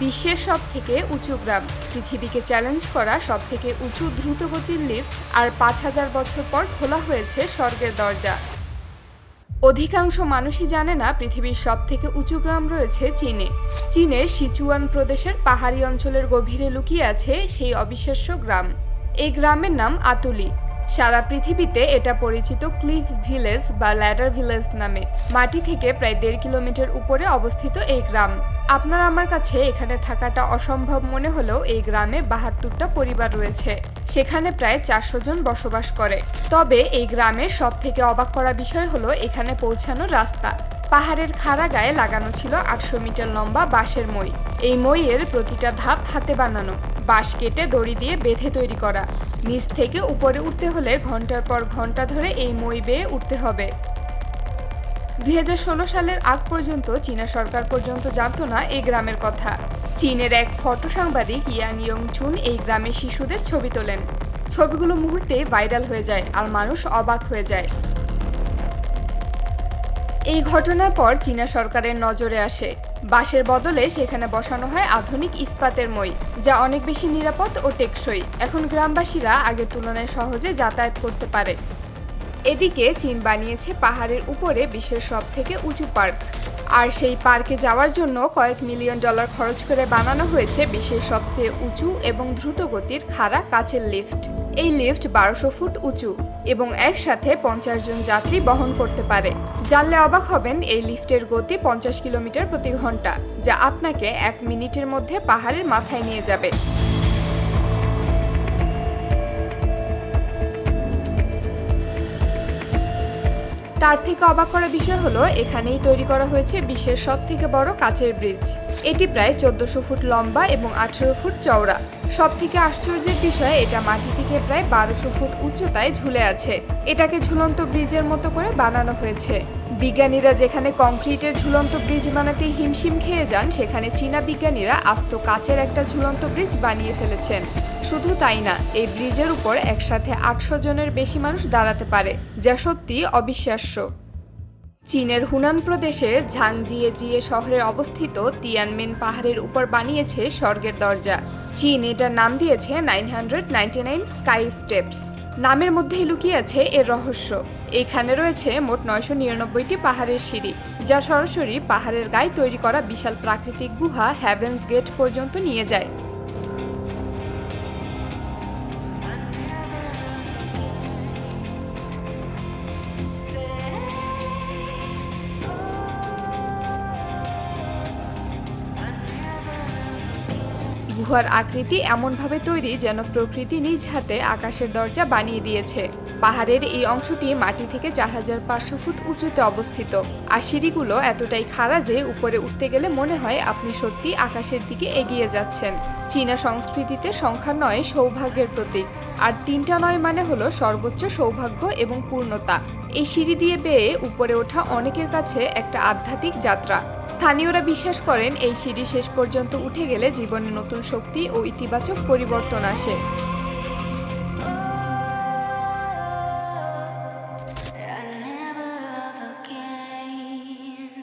বিশ্বের সবথেকে উঁচু গ্রাম, পৃথিবীকে চ্যালেঞ্জ করা সবথেকে উঁচু দ্রুতগতির লিফট, আর ৫,০০০ বছর পর খোলা হয়েছে স্বর্গের দরজা। অধিকাংশ মানুষই জানে না পৃথিবীর সবথেকে উঁচু গ্রাম রয়েছে চীনে। চীনের সিচুয়ান প্রদেশের পাহাড়ি অঞ্চলের গভীরে লুকিয়ে আছে সেই অবিশ্বাস্য গ্রাম। এই গ্রামের নাম আতুলি। সারা পৃথিবীতে এটা পরিচিত ক্লিফ ভিলেজ বা ল্যাডার ভিলেজ নামে। মাটি থেকে প্রায় ১.৫ কিলোমিটার উপরে অবস্থিত এই গ্রাম। আপনার আমার কাছে এখানে থাকাটা অসম্ভব মনে হলেও এই গ্রামে ৭২টা পরিবার রয়েছে। সেখানে প্রায় ৪০০ জন বসবাস করে। তবে এই গ্রামের সবথেকে অবাক করা বিষয় হলো এখানে পৌঁছানোর রাস্তা। পাহাড়ের খাড়া গায়ে লাগানো ছিল ৮০০ মিটার লম্বা বাঁশের মই। এই মইয়ের প্রতিটা ধাপ হাতে বানানো, বাঁশ কেটে দড়ি দিয়ে বেঁধে তৈরি করা। নিচ থেকে উপরে উঠতে হলে ঘন্টার পর ঘন্টা ধরে এই মই বেয়ে উঠতে হবে। ২০১৬ সালের আগ পর্যন্ত চীনা সরকার পর্যন্ত জানতো না এই গ্রামের কথা। চীনের এক ফটো সাংবাদিক ইয়াং ইয়ং চুন এই গ্রামের শিশুদের ছবি তোলেন। ছবিগুলো মুহূর্তে ভাইরাল হয়ে যায় আর মানুষ অবাক হয়ে যায়। এই ঘটনার পর চীনা সরকারের নজরে আসে। বাঁশের বদলে সেখানে বসানো হয় আধুনিক ইস্পাতের মই, যা অনেক বেশি নিরাপদ ও টেকসই। এখন গ্রামবাসীরা আগের তুলনায় সহজে যাতায়াত করতে পারে। এদিকে চীন বানিয়েছে পাহাড়ের উপরে বিশ্বের সবথেকে উঁচু পার্ক। আর সেই পার্কে যাওয়ার জন্য কয়েক মিলিয়ন ডলার খরচ করে বানানো হয়েছে বিশ্বের সবচেয়ে উঁচু এবং দ্রুতগতির খাড়া কাচের লিফট। এই লিফট ১২০০ ফুট উঁচু এবং একসাথে ৫০ জন যাত্রী বহন করতে পারে। জানলে অবাক হবেন, এই লিফটের গতি ৫০ কিলোমিটার প্রতি ঘন্টা, যা আপনাকে ১ মিনিটের মধ্যে পাহাড়ের মাথায় নিয়ে যাবে। তার থেকে অবাক করা বিষয় হলো এখানেই তৈরি করা হয়েছে বিশ্বের সবথেকে বড় কাচের ব্রিজ। এটি প্রায় ১৪০০ ফুট লম্বা এবং ১৮ ফুট চওড়া। সবথেকে আশ্চর্যের বিষয়, এটা মাটি থেকে প্রায় ১২০০ ফুট উচ্চতায় ঝুলে আছে। এটাকে ঝুলন্ত ব্রিজের মতো করে বানানো হয়েছে। বিজ্ঞানীরা যেখানে কংক্রিটের ঝুলন্ত ব্রিজ বানাতে হিমশিম খেয়ে যান, সেখানে চীনা বিজ্ঞানীরা আস্ত কাচের একটা ঝুলন্ত ব্রিজ বানিয়ে ফেলেছেন। শুধু তাই না, এই ব্রিজের উপর একসাথে ৮০০ জনের বেশি মানুষ দাঁড়াতে পারে, যা সত্যি অবিশ্বাস্য। চীনের হুনান প্রদেশের ঝাংজিয়ে শহরে অবস্থিত তিয়ানমেন পাহাড়ের উপর বানিয়েছে স্বর্গের দরজা। চীন এটার নাম দিয়েছে 999 স্কাই স্টেপস। নামের মধ্যেই লুকিয়ে আছে এর রহস্য। এখানে রয়েছে মোট ৯৯৯টি পাহাড়ের সিঁড়ি, যা সরাসরি পাহাড়ের গায়ে তৈরি করা বিশাল প্রাকৃতিক গুহা হেভেন্স গেট পর্যন্ত নিয়ে যায়। গুহার আকৃতি এমনভাবে তৈরি যেন প্রকৃতি নিজ হাতে আকাশের দরজা বানিয়ে দিয়েছে। পাহাড়ের এই অংশটি মাটি থেকে ৪৫০০ ফুট উঁচুতে অবস্থিত, আর সিঁড়িগুলো এতটাই খাড়া যে উপরে উঠতে গেলে মনে হয় আপনি সত্যি আকাশের দিকে এগিয়ে যাচ্ছেন। চীনা সংস্কৃতিতে সংখ্যা ৯ সৌভাগ্যের প্রতীক, আর ৩টা ৯ মানে হলো সর্বোচ্চ সৌভাগ্য এবং পূর্ণতা। এই সিঁড়ি দিয়ে বেয়ে উপরে ওঠা অনেকের কাছে একটা আধ্যাত্মিক যাত্রা। স্থানীয়রা বিশ্বাস করেন এই সিঁড়ি শেষ পর্যন্ত উঠে গেলে জীবনে নতুন শক্তি ও ইতিবাচক পরিবর্তন আসে।